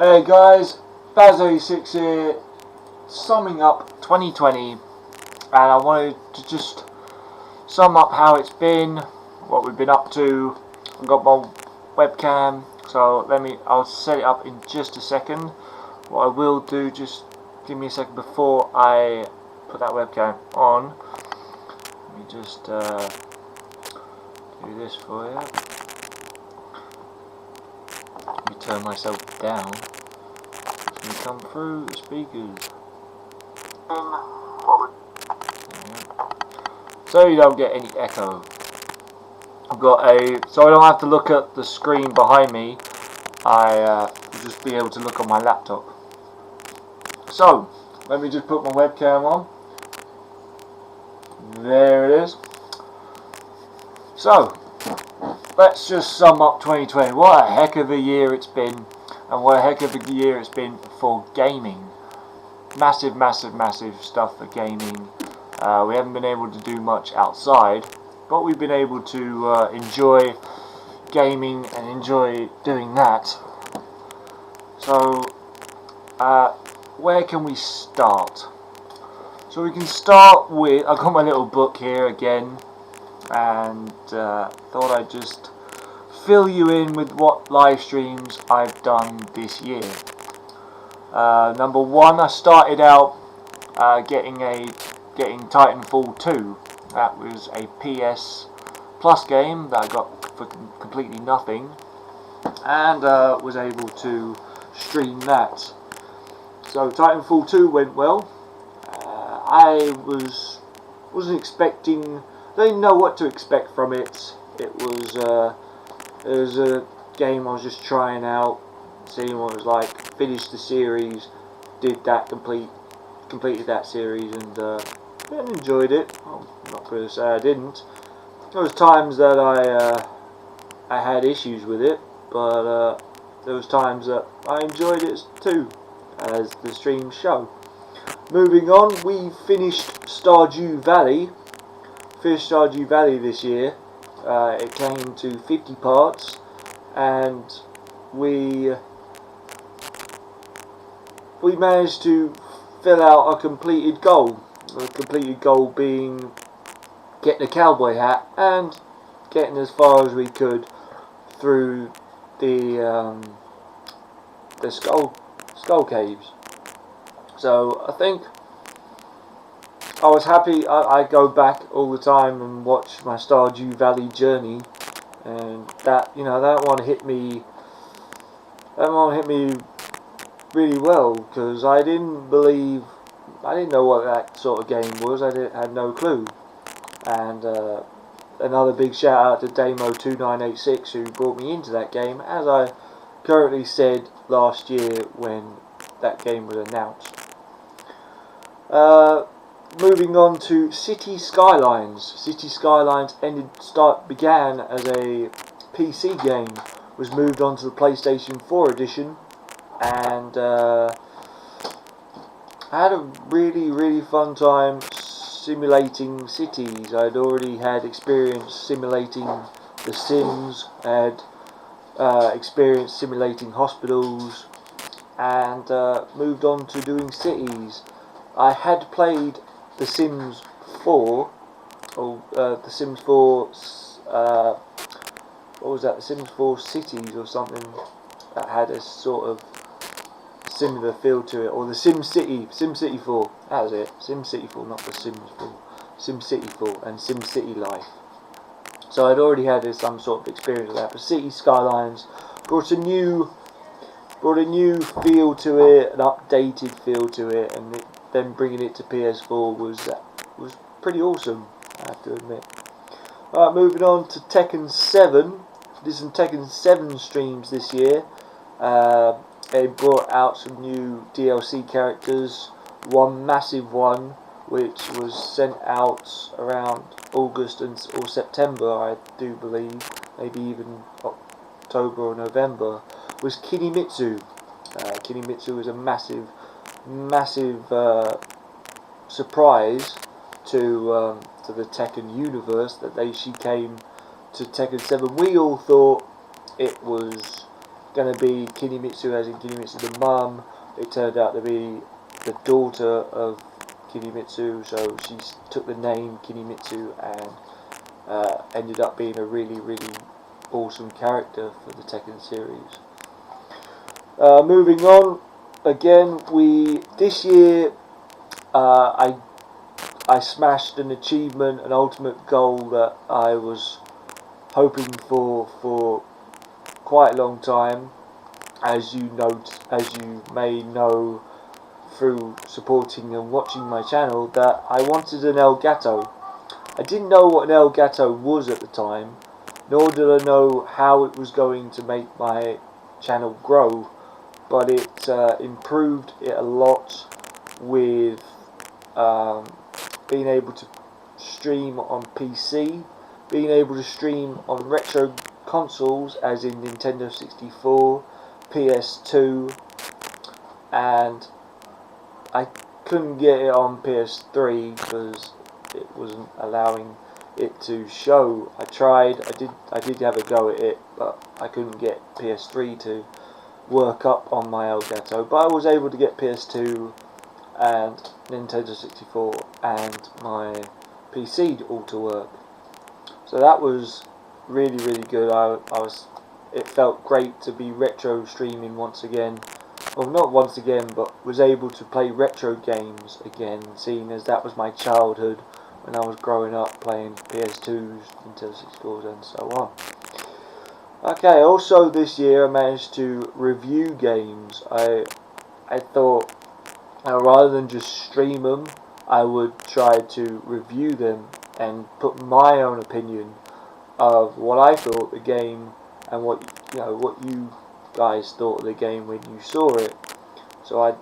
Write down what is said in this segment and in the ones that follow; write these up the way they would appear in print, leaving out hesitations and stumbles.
Hey guys, Baz86 here, summing up 2020, and I wanted to just sum up how it's been, what we've been up to. I've got my webcam, so I'll set it up in just a second. What I will do, just give me a second before I put that webcam on. Let me just do this for you. Let me turn myself down. Can you come through the speakers? So you don't get any echo. So I don't have to look at the screen behind me. I will just be able to look on my laptop. So let me just put my webcam on. There it is. So let's just sum up 2020. What a heck of a year it's been, and what a heck of a year it's been for gaming. Massive stuff for gaming. We haven't been able to do much outside, but we've been able to enjoy gaming and enjoy doing that. So where can we start? So we can start with, I've got my little book here again, and thought I'd just fill you in with what live streams I've done this year. Number one, I started out getting Titanfall 2. That was a PS Plus game that I got for completely nothing, and was able to stream that. So Titanfall 2 went well. I wasn't expecting. I didn't know what to expect from it. It was a game I was just trying out, seeing what it was like. Finished the series, did that, completed that series, and enjoyed it. I'm not going to say I didn't. There was times that I had issues with it, but there was times that I enjoyed it too, as the streams show. Moving on, we finished Stardew Valley. This year. It came to 50 parts, and we managed to fill out a completed goal. The completed goal being getting a cowboy hat and getting as far as we could through the skull caves. So I think I was happy. I go back all the time and watch my Stardew Valley journey, and that one hit me. That one hit me really well, because I didn't know what that sort of game was. I had no clue. And another big shout out to Damo2986 who brought me into that game, as I currently said last year when that game was announced. Moving on to City Skylines. City Skylines began as a PC game, was moved on to the PlayStation 4 edition, and I had a really fun time simulating cities. I'd already had experience simulating The Sims, I had experience simulating hospitals, and moved on to doing cities. I had played The Sims 4, or The Sims 4, what was that, The Sims 4 Cities or something, that had a sort of similar feel to it, or the SimCity 4, that was it, SimCity 4, not The Sims 4, SimCity 4 and SimCity Life. So I'd already had some sort of experience with that, but City Skylines brought a new feel to it, an updated feel to it, and then bringing it to PS4 was pretty awesome, I have to admit. Alright, moving on to Tekken 7. Did some Tekken 7 streams this year. They brought out some new DLC characters. One massive one, which was sent out around August or September, I do believe, maybe even October or November, was Kinimitsu. Kinimitsu was a massive surprise to the Tekken universe, that she came to Tekken 7. We all thought it was going to be Kinemitsu, as in Kinemitsu the mum. It turned out to be the daughter of Kinemitsu, so she took the name Kinemitsu and ended up being a really, really awesome character for the Tekken series. Moving on, again, this year I smashed an achievement, an ultimate goal that I was hoping for quite a long time. As you may know through supporting and watching my channel, that I wanted an El Gato. I didn't know what an El Gato was at the time, nor did I know how it was going to make my channel grow, but it improved it a lot with being able to stream on PC, being able to stream on retro consoles as in Nintendo 64, PS2, and I couldn't get it on PS3 because it wasn't allowing it to show. I tried, I did have a go at it, but I couldn't get PS3 to work up on my Elgato, but I was able to get PS2 and Nintendo 64 and my PC all to work. So that was really, really good. It felt great to be retro streaming once again. Well, not once again, but was able to play retro games again, seeing as that was my childhood when I was growing up playing PS2s, Nintendo 64s and so on. Okay, also this year I managed to review games. I thought rather than just stream them, I would try to review them and put my own opinion of what I thought the game and what you guys thought of the game when you saw it. So I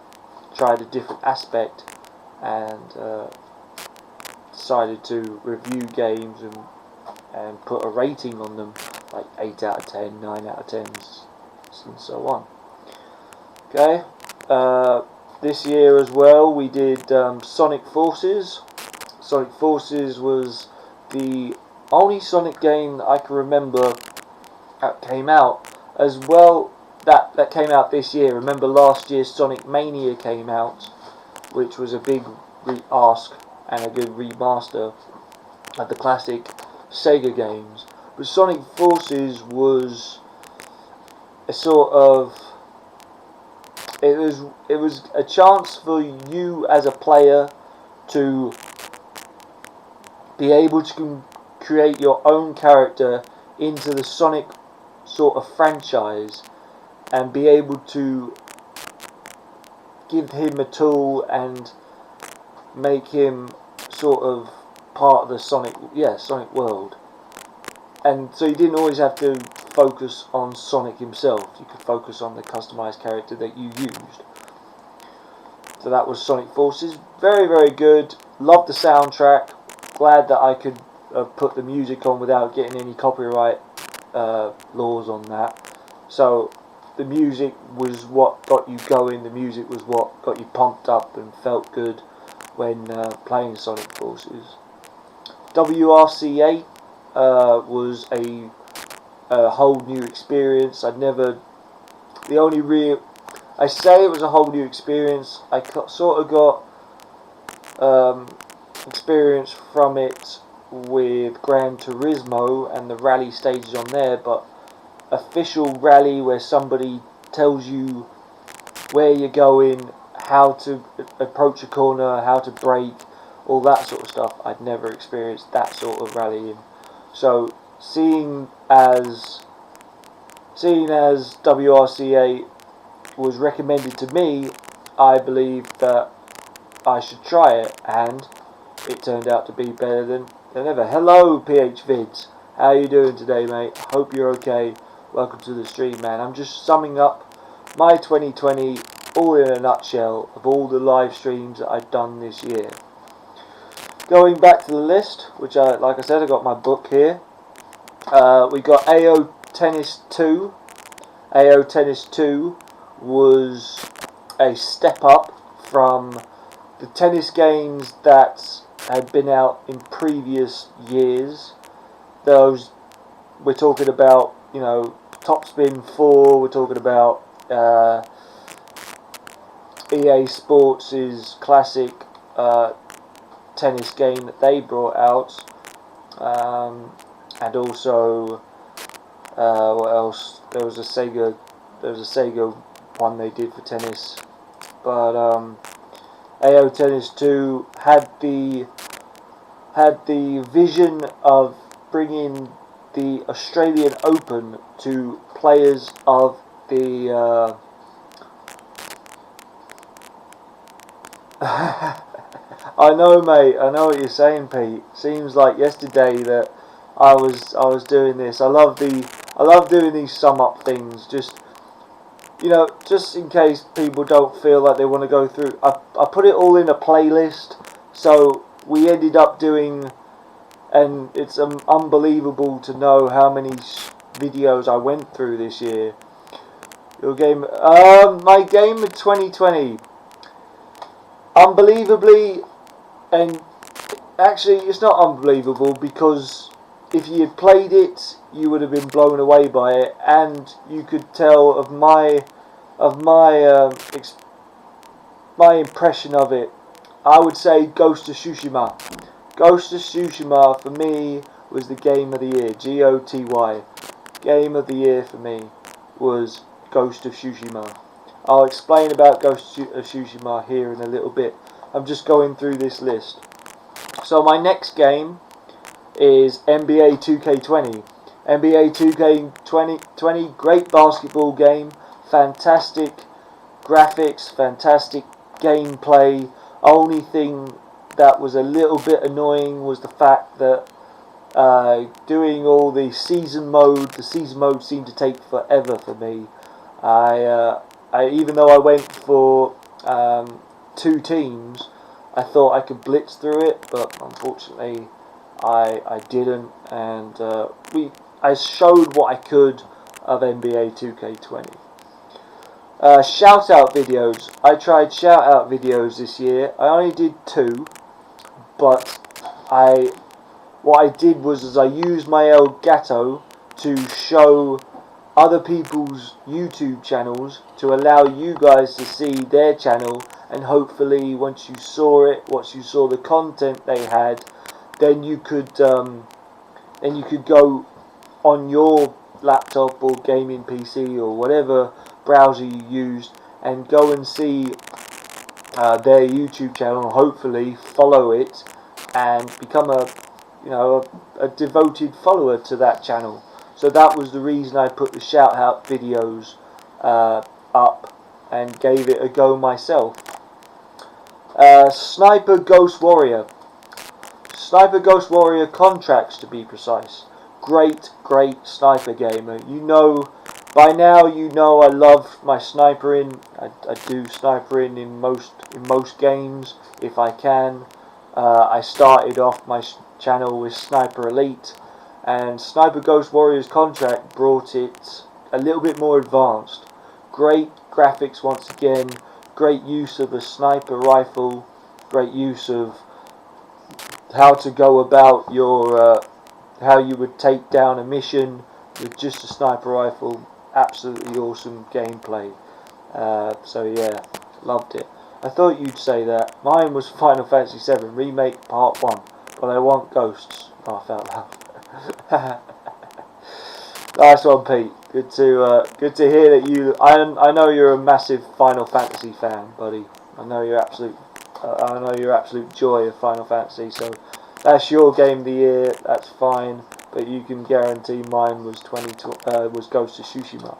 tried a different aspect and decided to review games and put a rating on them, like 8 out of 10, 9 out of 10s, and so on. Okay, this year as well we did Sonic Forces. Sonic Forces was the only Sonic game that I can remember that came out as well. That came out this year. Remember last year Sonic Mania came out, which was a big ask and a good remaster of the classic Sega games. But Sonic Forces was a sort of, it was a chance for you as a player to be able to create your own character into the Sonic sort of franchise and be able to give him a tool and make him sort of part of the Sonic world. And so you didn't always have to focus on Sonic himself. You could focus on the customized character that you used. So that was Sonic Forces. Very, very good. Loved the soundtrack. Glad that I could put the music on without getting any copyright laws on that. So the music was what got you going. The music was what got you pumped up and felt good when playing Sonic Forces. WRC8 was a whole new experience. I say it was a whole new experience. I sort of got experience from it with Gran Turismo and the rally stages on there, but official rally where somebody tells you where you're going, how to approach a corner, how to brake, all that sort of stuff, I'd never experienced that sort of rallying. So seeing as WRC8 was recommended to me, I believe that I should try it, and it turned out to be better than ever. Hello PH Vids, how you doing today, mate? Hope you're okay. Welcome to the stream, man. I'm just summing up my 2020 all in a nutshell of all the live streams that I've done this year. Going back to the list, which like I said, I got my book here. We got AO Tennis 2. AO Tennis 2 was a step up from the tennis games that had been out in previous years. Those we're talking about, Topspin 4. We're talking about EA Sports' classic tennis game that they brought out, and also what else? There was a Sega one they did for tennis, but AO Tennis 2 had the vision of bringing the Australian Open to players of the I know, mate. I know what you're saying, Pete. Seems like yesterday that I was doing this. I love doing these sum up things. Just, you know, just in case people don't feel like they want to go through. I put it all in a playlist. So we ended up doing, and it's unbelievable to know how many videos I went through this year. Your game, my game of 2020. Unbelievably, and actually it's not unbelievable, because if you had played it you would have been blown away by it, and you could tell of my impression of it. I would say Ghost of Tsushima. Ghost of Tsushima for me was the game of the year. GOTY. Game of the year for me was Ghost of Tsushima. I'll explain about Ghost of Tsushima here in a little bit. I'm just going through this list. So my next game is NBA 2K20. NBA 2K20, great basketball game, fantastic graphics, fantastic gameplay. Only thing that was a little bit annoying was the fact that doing all the season mode seemed to take forever for me. Even though I went for 2 teams, I thought I could blitz through it, but unfortunately I didn't, and I showed what I could of NBA 2K20. Shout out videos. I tried shout out videos this year. I only did 2, but what I did was I used my Elgato to show other people's YouTube channels to allow you guys to see their channel, and hopefully once you saw the content they had, then you could go on your laptop or gaming PC or whatever browser you used and go and see their YouTube channel, hopefully follow it and become a devoted follower to that channel. So that was the reason I put the shout out videos up and gave it a go myself. Sniper Ghost Warrior. Sniper Ghost Warrior Contracts, to be precise. Great sniper gamer. By now you know I love my snipering. I do snipering in most games if I can. I started off my channel with Sniper Elite, and Sniper Ghost Warrior's Contract brought it a little bit more advanced. Great graphics once again, great use of a sniper rifle, great use of how to go about your, how you would take down a mission with just a sniper rifle. Absolutely awesome gameplay. So yeah, loved it. I thought you'd say that. Mine was Final Fantasy VII Remake Part 1, but I want ghosts. Laugh out loud. Nice one, Pete. Good to hear that you. I know you're a massive Final Fantasy fan, buddy. I know your absolute joy of Final Fantasy. So that's your game of the year. That's fine, but you can guarantee mine was Ghost of Tsushima.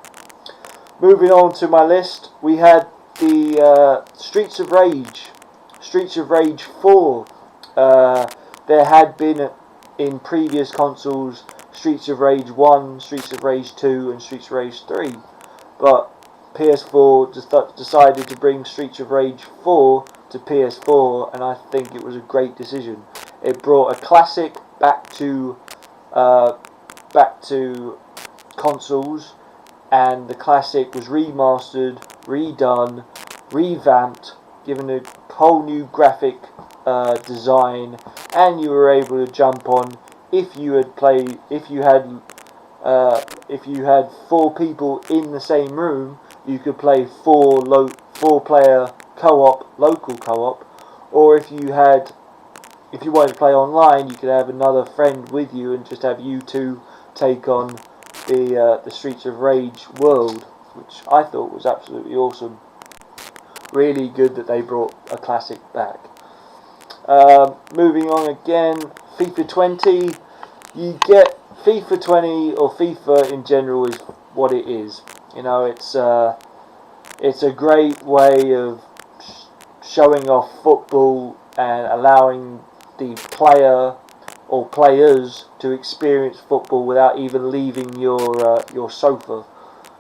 Moving on to my list, we had the Streets of Rage 4. There had been in previous consoles Streets of Rage 1, Streets of Rage 2 and Streets of Rage 3, but PS4 decided to bring Streets of Rage 4 to PS4, and I think it was a great decision. It brought a classic back to consoles, and the classic was remastered, redone, revamped, given a whole new graphic design, and you were able to jump on if you had if you had 4 people in the same room, you could play 4-player co-op, local co-op, or if you wanted to play online, you could have another friend with you and just have you two take on the Streets of Rage world, which I thought was absolutely awesome. Really good that they brought a classic back. Moving on again, FIFA 20. You get FIFA 20, or FIFA in general, is what it is. You know, it's a great way of showing off football and allowing the player or players to experience football without even leaving your sofa.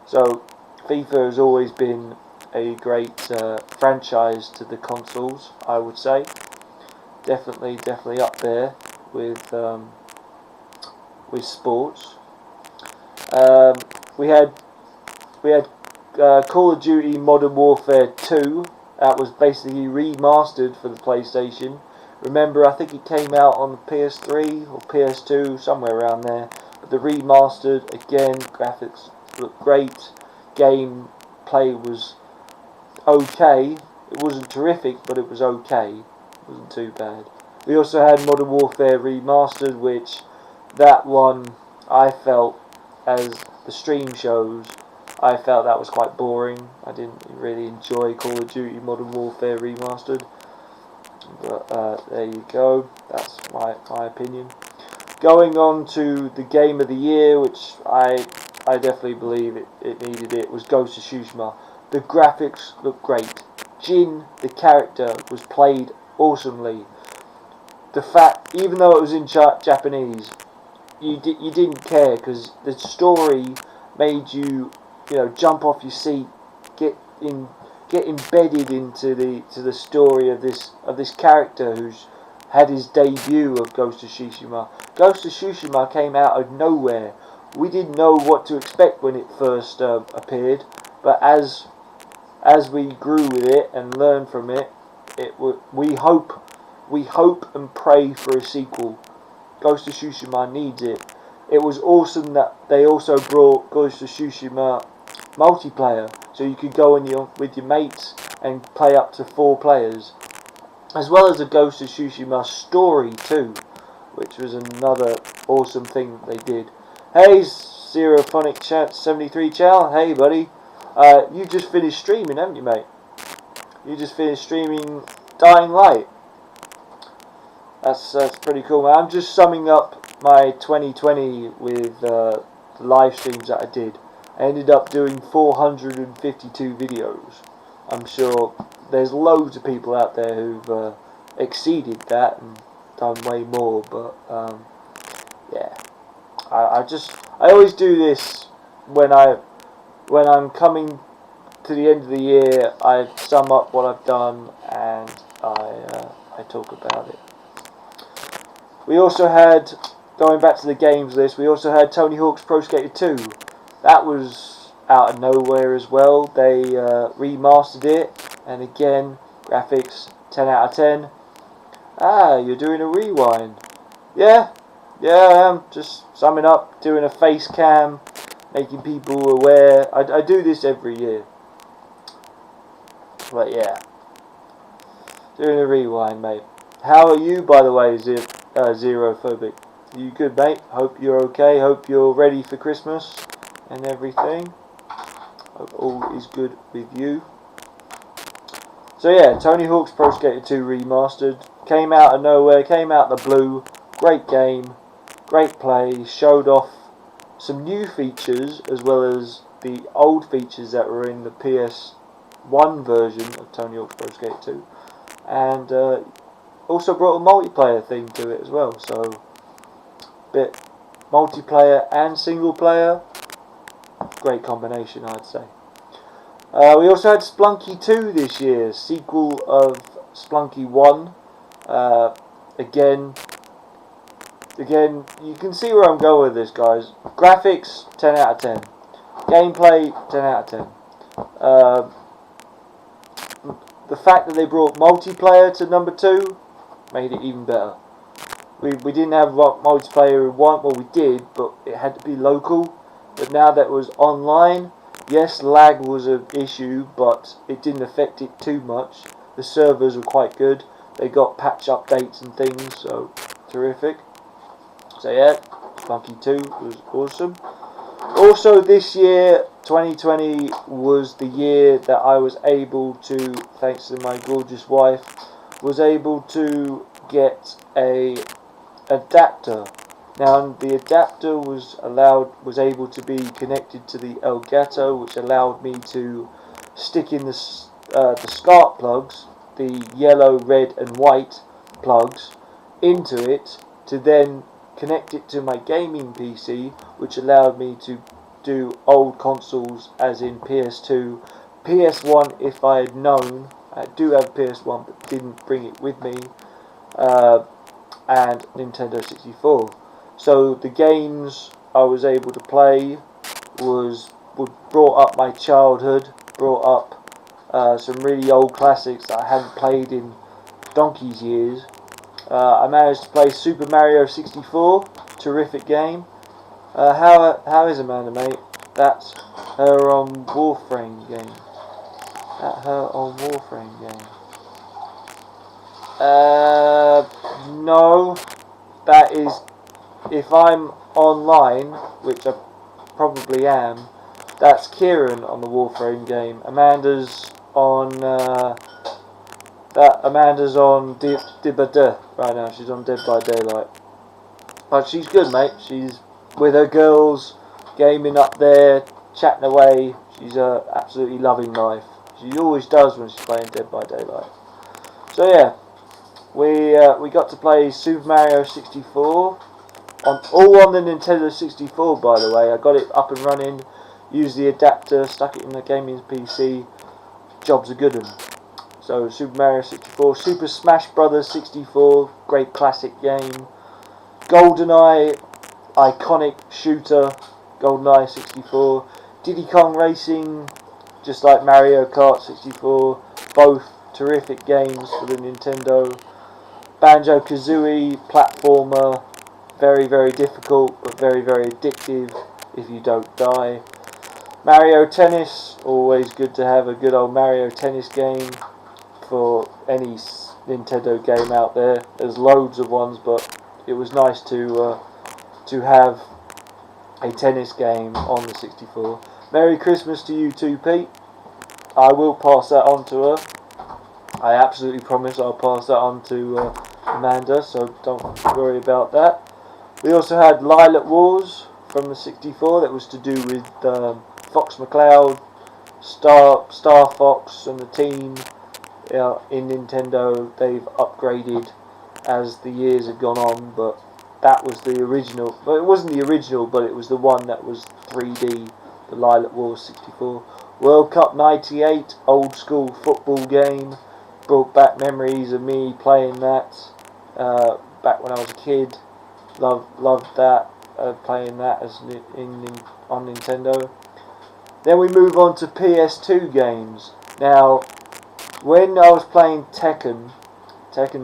So FIFA has always been a great franchise to the consoles, I would say. Definitely up there with sports. We had Call of Duty Modern Warfare 2. That was basically remastered for the PlayStation. Remember, I think it came out on the PS3 or PS2, somewhere around there. But the remastered, again, graphics looked great. Gameplay was okay. It wasn't terrific, but it was okay. It wasn't too bad. We also had Modern Warfare Remastered, which that one I felt, as the stream shows, I felt that was quite boring. I didn't really enjoy Call of Duty Modern Warfare Remastered. But there you go. That's my opinion. Going on to the Game of the Year, which I definitely believe it needed it, was Ghost of Tsushima. The graphics looked great. Jin, the character, was played awesomely. The fact, even though it was in Japanese, you didn't care, because the story made you jump off your seat, get embedded into the story of this character who's had his debut of Ghost of Tsushima. Ghost of Tsushima came out of nowhere. We didn't know what to expect when it first appeared, but as we grew with it and learned from it, we hope and pray for a sequel. Ghost of Tsushima needs it. It was awesome that they also brought Ghost of Tsushima multiplayer, so you could go with your mates and play up to 4 players, as well as the Ghost of Tsushima story too, which was another awesome thing that they did. Hey, Zerophonic 73 Chow, hey buddy, you just finished streaming, haven't you, mate? You just finished streaming Dying Light. That's pretty cool, man. I'm just summing up my 2020 with the live streams that I did. I ended up doing 452 videos. I'm sure there's loads of people out there who've exceeded that and done way more, but yeah, I always do this when I'm coming to the end of the year. I sum up what I've done and I talk about it. We also had, going back to the games list, we also had Tony Hawk's Pro Skater 2. That was out of nowhere as well. They remastered it, and again, graphics 10 out of 10. Ah, you're doing a rewind. Yeah, I am. Just summing up, doing a face cam, making people aware. I do this every year. But yeah, doing a rewind, mate. How are you, by the way, Zerophobic? You good, mate? Hope you're okay. Hope you're ready for Christmas and everything. Hope all is good with you. So yeah, Tony Hawk's Pro Skater 2 Remastered came out of nowhere, came out of the blue. Great game, great play, showed off some new features as well as the old features that were in the PS1 version of Tony Hawk's Pro Skater 2, and also brought a multiplayer theme to it as well. So bit multiplayer and single player, great combination, I'd say. We also had Splunky 2 this year, sequel of Splunky 1. Again, you can see where I'm going with this, guys. Graphics, 10 out of 10. Gameplay, 10 out of 10. The fact that they brought multiplayer to number 2 made it even better. we didn't have multiplayer in one. Well, we did, but it had to be local. But now that it was online, yes, lag was an issue, but it didn't affect it too much. The servers were quite good. They got patch updates and things, so terrific. So yeah, Monkey 2 was awesome. Also, this year, 2020, was the year that I was able to, thanks to my gorgeous wife, was able to get a adapter. Now, the adapter was able to be connected to the Elgato, which allowed me to stick in the SCART plugs, the yellow, red, and white plugs, into it to then connect it to my gaming PC, which allowed me to do old consoles, as in PS2, PS1 if I had known. I do have PS1 but didn't bring it with me, and Nintendo 64. So the games I was able to play brought up my childhood, brought up some really old classics that I hadn't played in donkey's years. I managed to play Super Mario 64, terrific game. How is Amanda, mate? That's her on Warframe game. That her on Warframe game. No, that is, if I'm online, which I probably am, that's Kieran on the Warframe game. Amanda's on Dibba right now. She's on Dead by Daylight. But she's good, mate. She's with her girls, gaming up there, chatting away. She's absolutely loving life. She always does when she's playing Dead by Daylight. So yeah, we got to play Super Mario 64 all on the Nintendo 64. By the way, I got it up and running. Used the adapter, stuck it in the gaming PC. Job's a good one. So Super Mario 64, Super Smash Brothers 64, great classic game. GoldenEye, iconic shooter, GoldenEye 64. Diddy Kong Racing, just like Mario Kart 64, both terrific games for the Nintendo. Banjo-Kazooie, platformer, very, very difficult, but very, very addictive if you don't die. Mario Tennis, always good to have a good old Mario Tennis game for any Nintendo game out there. There's loads of ones, but it was nice to have a tennis game on the 64. Merry Christmas to you too, Pete. I will pass that on to her. I absolutely promise I'll pass that on to Amanda, so don't worry about that. We also had Lilac Wars from the 64, that was to do with Fox McCloud, Star Fox and the team. In Nintendo, they've upgraded as the years have gone on, but that was the original. Well, it wasn't the original, but it was the one that was 3D, the Lilac Wars 64. World Cup 98, old school football game, brought back memories of me playing that back when I was a kid. Loved that, playing that on Nintendo. Then we move on to PS2 games. Now, when I was playing Tekken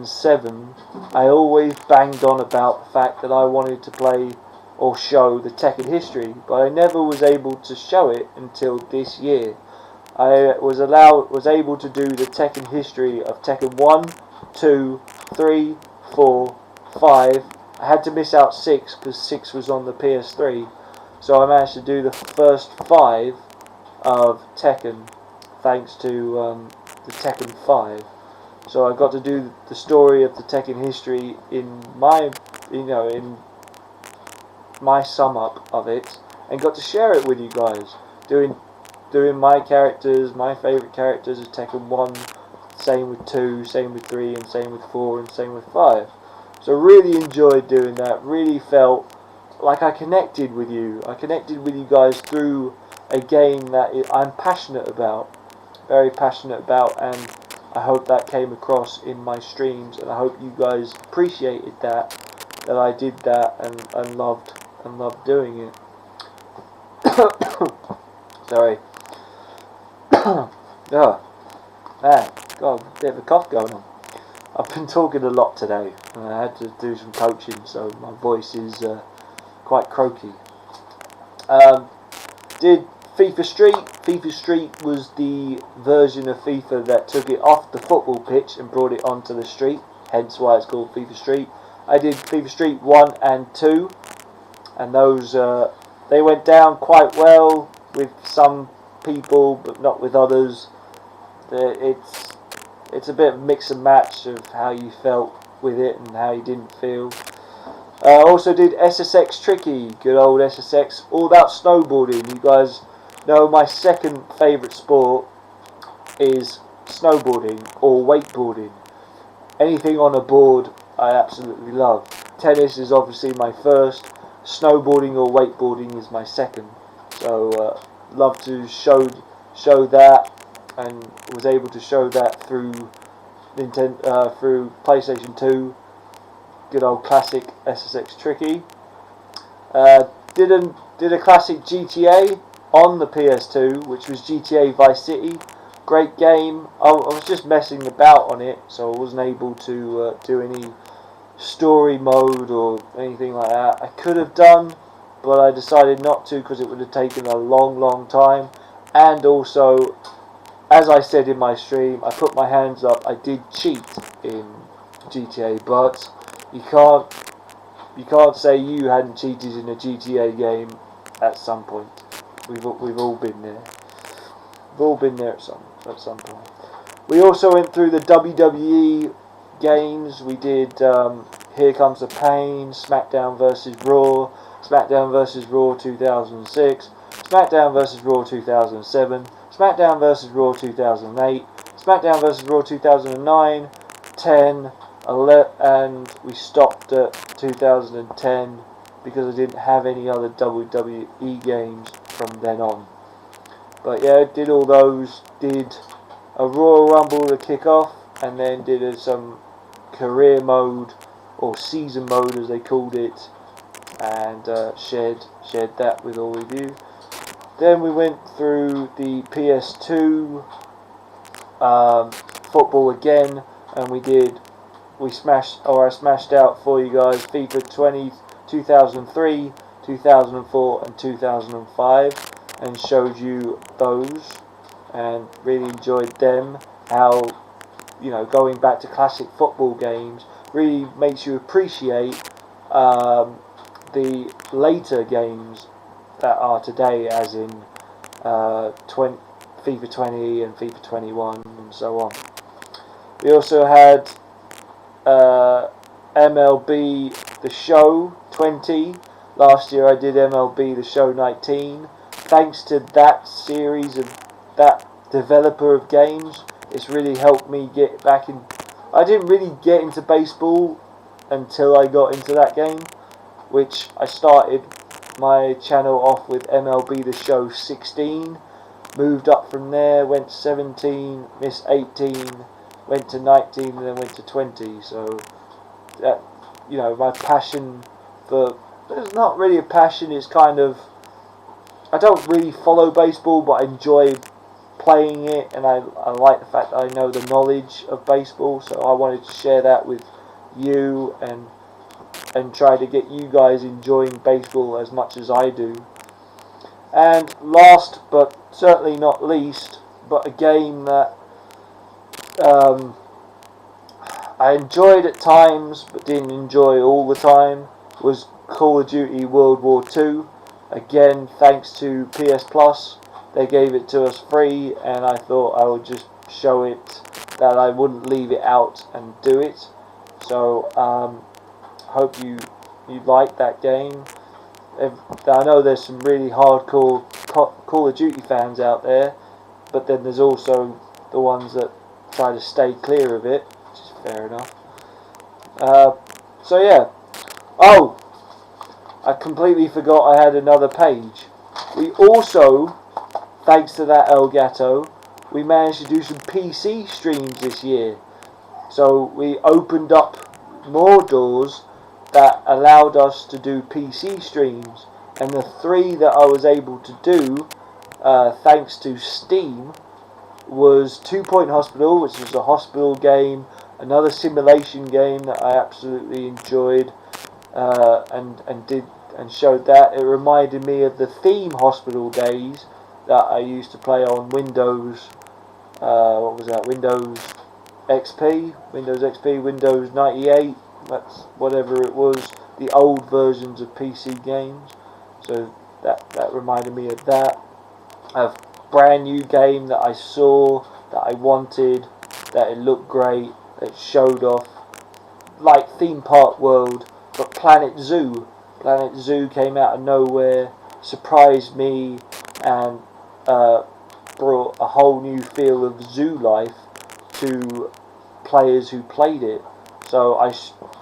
7, I always banged on about the fact that I wanted to play or show the Tekken history, but I never was able to show it until this year. I was able to do the Tekken history of Tekken 1, 2, 3, 4, 5. I had to miss out 6 because 6 was on the PS3, so I managed to do the first 5 of Tekken thanks to the Tekken 5. So I got to do the story of the Tekken history in my sum up of it, and got to share it with you guys. Doing my characters, my favourite characters of Tekken 1, same with 2, same with 3, and same with 4, and same with 5. So really enjoyed doing that. Really felt like I connected with you. I connected with you guys through a game that I'm passionate about. Very passionate about, and I hope that came across in my streams, and I hope you guys appreciated that I did that and loved doing it. Sorry. Oh, man, got a bit of a cough going on. I've been talking a lot today. I had to do some coaching, so my voice is quite croaky. Did FIFA Street. FIFA Street was the version of FIFA that took it off the football pitch and brought it onto the street, hence why it's called FIFA Street. I did FIFA Street 1 and 2, and those they went down quite well with some people, but not with others. It's a bit of mix and match of how you felt with it and how you didn't feel. Also did SSX Tricky, good old SSX, all about snowboarding. You guys know my second favourite sport is snowboarding or wakeboarding. Anything on a board I absolutely love. Tennis is obviously my first, snowboarding or wakeboarding is my second. So love to show that, and was able to show that through through PlayStation 2. Good old classic SSX Tricky. Did a classic GTA on the PS2, which was GTA Vice City. Great game. I was just messing about on it, so I wasn't able to do any story mode or anything like that. I could have done, but I decided not to because it would have taken a long time. And also, as I said in my stream, I put my hands up. I did cheat in GTA, but you can't say you hadn't cheated in a GTA game at some point. We've all been there. We've all been there at some point. We also went through the WWE games. We did Here Comes the Pain, SmackDown vs Raw, SmackDown vs Raw 2006, SmackDown vs Raw 2007, SmackDown vs Raw 2008, SmackDown vs Raw 2009, 10, 11, and we stopped at 2010 because I didn't have any other WWE games from then on. But yeah, did all those, did a Royal Rumble to kick off, and then did some career mode or season mode as they called it, and shared that with all of you. Then we went through the PS2 football again, and I smashed out for you guys FIFA 2003, 2004 and 2005, and showed you those and really enjoyed them. How, you know, going back to classic football games really makes you appreciate the later games that are today, as in FIFA 20 and FIFA 21 and so on. We also had MLB The Show 20. Last year I did MLB The Show 19. Thanks to that series of that developer of games, it's really helped me get back in. I didn't really get into baseball until I got into that game, which I started my channel off with MLB The Show 16, moved up from there, went 17, missed 18, went to 19, and then went to 20. So that, you know, my passion for, it's not really a passion, it's kind of, I don't really follow baseball, but I enjoy playing it, and I like the fact that I know the knowledge of baseball, so I wanted to share that with you and try to get you guys enjoying baseball as much as I do. And last but certainly not least, but a game that I enjoyed at times but didn't enjoy all the time, was Call of Duty World War II. Again, thanks to PS Plus, they gave it to us free, and I thought I would just show it, that I wouldn't leave it out and do it. So hope you like that game. I know there's some really hardcore Call of Duty fans out there, but then there's also the ones that try to stay clear of it, which is fair enough. So yeah. Oh, I completely forgot I had another page. We also, thanks to that Elgato, we managed to do some PC streams this year. So we opened up more doors that allowed us to do PC streams, and the 3 that I was able to do thanks to Steam was 2 Point Hospital, which was a hospital game Another simulation game that I absolutely enjoyed, and showed that. It reminded me of the Theme Hospital days that I used to play on Windows. What was that? Windows XP, Windows 98. That's whatever it was. The old versions of PC games. So that reminded me of that. A brand new game that I saw, that I wanted, that it looked great, that showed off, like Theme Park World, but Planet Zoo. Planet Zoo came out of nowhere, surprised me, and brought a whole new feel of zoo life to players who played it. So I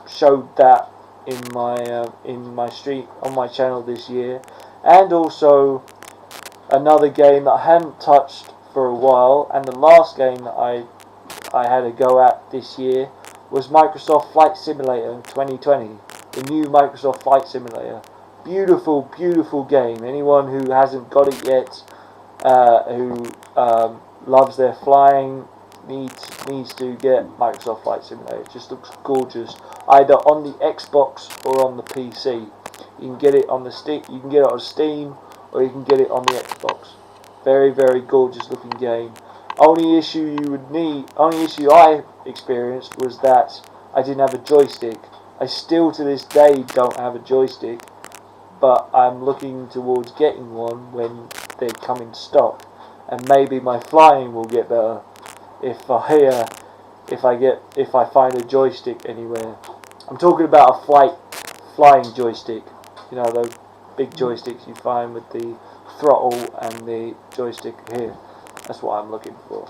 showed that in my stream on my channel this year, and also another game that I hadn't touched for a while, and the last game that I had a go at this year was Microsoft Flight Simulator 2020, the new Microsoft Flight Simulator. Beautiful, beautiful game. Anyone who hasn't got it yet, who loves their flying, needs to get Microsoft Flight Simulator. It just looks gorgeous, either on the Xbox or on the PC. You can get it on you can get it on Steam, or you can get it on the Xbox. Very, very gorgeous looking game. Only issue I experienced was that I didn't have a joystick. I still to this day don't have a joystick, but I'm looking towards getting one when they come in stock, and maybe my flying will get better if I find a joystick anywhere. I'm talking about a flying joystick. You know, those big joysticks you find with the throttle and the joystick here. That's what I'm looking for.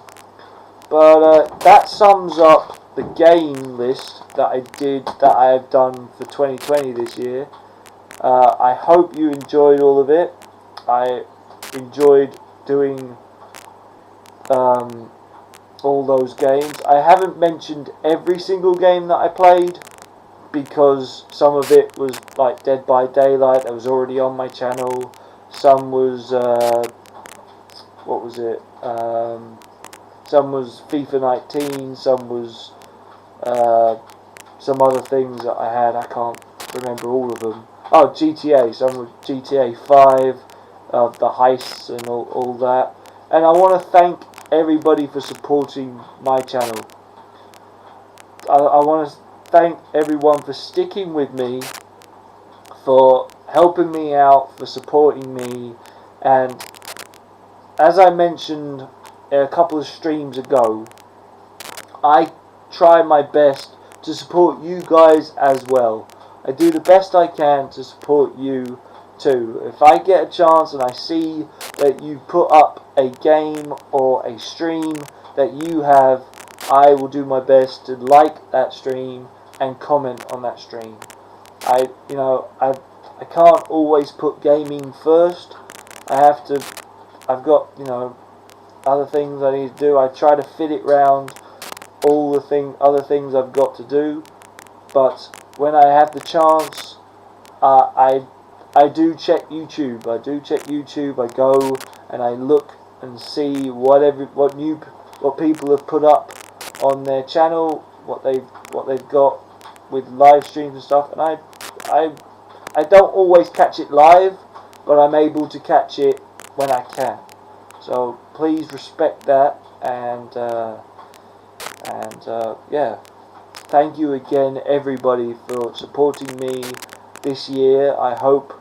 But that sums up the game list that I have done for 2020 this year. I hope you enjoyed all of it. I enjoyed doing all those games. I haven't mentioned every single game that I played, because some of it was like Dead by Daylight that was already on my channel. Some was what was it? Some was FIFA 19. Some was some other things that I had. I can't remember all of them. Oh, GTA. Some was GTA 5, the heists and all that. And I want to thank everybody for supporting my channel. I want to thank everyone for sticking with me, for helping me out, for supporting me, and as I mentioned a couple of streams ago, I try my best to support you guys as well. I do the best I can to support you too. If I get a chance and I see that you put up a game or a stream that you have, I will do my best to like that stream and comment on that stream. I can't always put gaming first. I've got, other things I need to do. I try to fit it around all the other things I've got to do. But when I have the chance, I do check YouTube. I go and I look and see what people have put up on their channel, what they've got with live streams and stuff, and I don't always catch it live, but I'm able to catch it when I can. So please respect that, and yeah, thank you again everybody for supporting me this year. I hope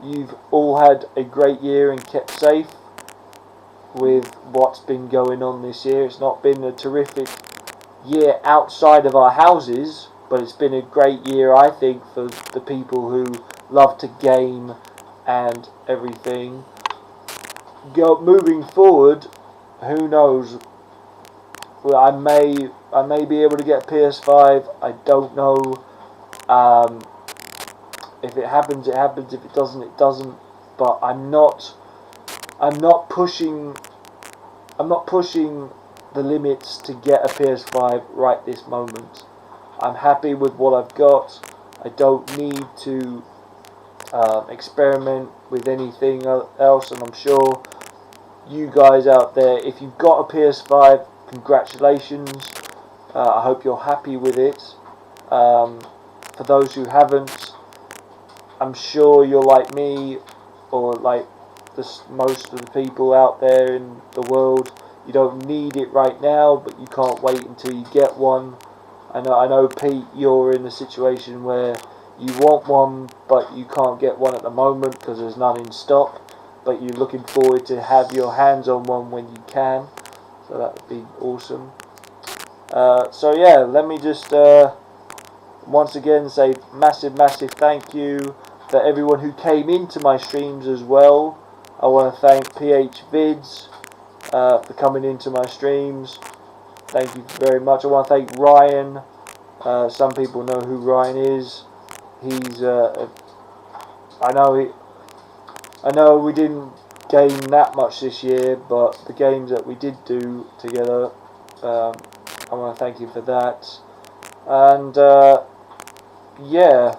you've all had a great year and kept safe with what's been going on this year. It's not been a terrific year outside of our houses, but it's been a great year, I think, for the people who love to game and everything. Moving forward, who knows? Well, I may be able to get a PS5. I don't know. If it happens, it happens. If it doesn't, it doesn't. But I'm not pushing the limits to get a PS5 right this moment. I'm happy with what I've got. I don't need to experiment with anything else, and I'm sure you guys out there, if you've got a PS5, congratulations. I hope you're happy with it. For those who haven't, I'm sure you're like me, or like most of the people out there in the world. You don't need it right now, but you can't wait until you get one. I know, Pete, you're in a situation where you want one, but you can't get one at the moment because there's none in stock. But you're looking forward to have your hands on one when you can. So that would be awesome. So yeah, let me just once again say massive thank you for everyone who came into my streams as well. I want to thank PH Vids for coming into my streams. Thank you very much. I want to thank Ryan. Some people know who Ryan is. He's I know we didn't gain that much this year, but the games that we did do together, I want to thank you for that. And yeah,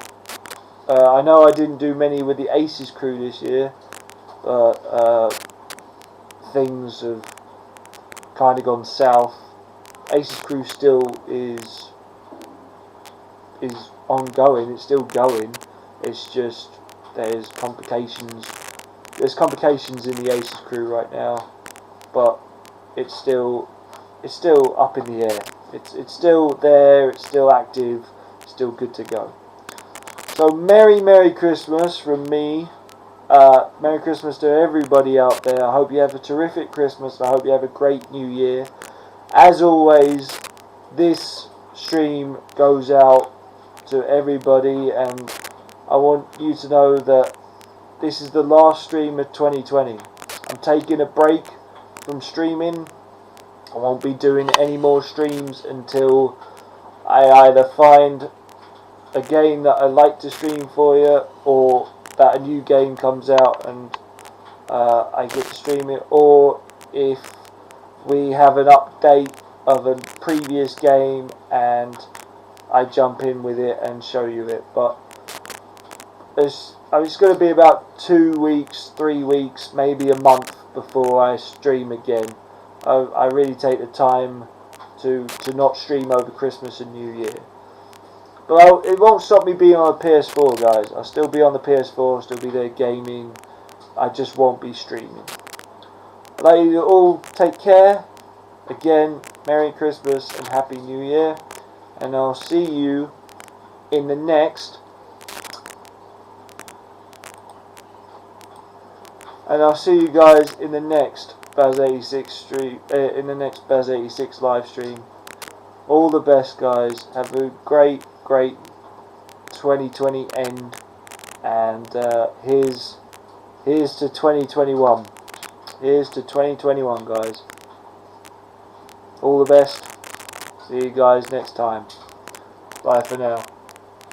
I know I didn't do many with the Aces crew this year, but things have kind of gone south. Aces crew still is ongoing. It's still going. It's just there's complications. There's complications in the Aces crew right now, but it's still up in the air. It's still there. It's still active. It's still good to go. So Merry Christmas from me. Merry Christmas to everybody out there. I hope you have a terrific Christmas. I hope you have a great New Year. As always, this stream goes out to everybody, and I want you to know that this is the last stream of 2020. I'm taking a break from streaming. I won't be doing any more streams until I either find a game that I like to stream for you, or that a new game comes out and I get to stream it, or if we have an update of a previous game and I jump in with it and show you it. But it's going to be about 2 weeks, 3 weeks, maybe a month before I stream again. I really take the time to not stream over Christmas and New Year. But it won't stop me being on the PS4, guys. I'll still be on the PS4, I'll still be there gaming. I just won't be streaming. I'd like you to all take care. Again, Merry Christmas and Happy New Year. And I'll see you in the next. And I'll see you guys in the next Baz86 stream, in the next Baz86 live stream. All the best, guys. Have a great 2020 end, and here's to 2021. Here's to 2021, guys. All the best. See you guys next time. Bye for now.